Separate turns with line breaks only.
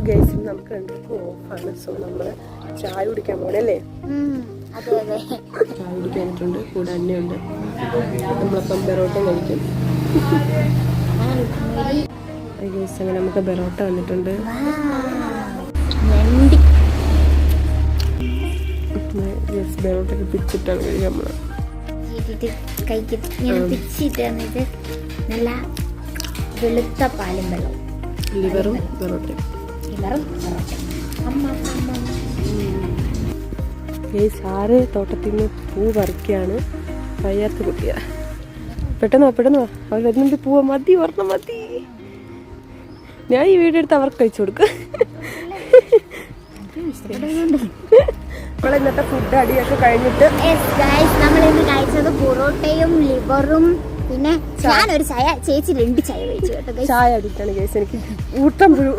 Guys നമുക്ക് രണ്ടുപേർക്കും ഓഫാണ്. സോ നമ്മള് ചായ കുടിക്കാൻ പോകണല്ലേ? ചായ കുടിക്കാനിട്ടുണ്ട്. കൂടെ അന്നയുണ്ട്. നമ്മളപ്പം ബെറോട്ട കഴിക്കും. ഗൈസ് അങ്ങനെ നമുക്ക് ബെറോട്ട വന്നിട്ടുണ്ട്. ബെറോട്ടൊക്കെ പിച്ചിട്ടാണ് കഴിക്കാൻ നമ്മള്
നല്ല വെളുത്ത പാലും വെള്ളം,
ലിവറും ബെറോട്ടയും. സാറ് തോട്ടത്തിൽ നിന്ന് പൂ പറിക്കുകയാണ്. വയ്യാത്ത കുട്ടിയാ. പെട്ടെന്ന് വാ അവർ വരുന്നുണ്ട്. പൂവ മതി, ഓർമ്മ മതി. ഞാൻ ഈ വീഡിയോ എടുത്ത് അവർക്ക് കഴിച്ചു കൊടുക്കും. നമ്മൾ ഇന്നത്തെ ഫുഡ് അടിയൊക്കെ കഴിഞ്ഞിട്ട്
നമ്മളിന്ന് കഴിച്ചത് പൊറോട്ടയും ലിവറും പിന്നെ ഞാനൊരു ചായ, ചേച്ചി 2 ചായ കഴിച്ചു കേട്ടോ.
ചായ അടിക്കാണ് കേസ്. എനിക്ക് ഊട്ടം പുഴു.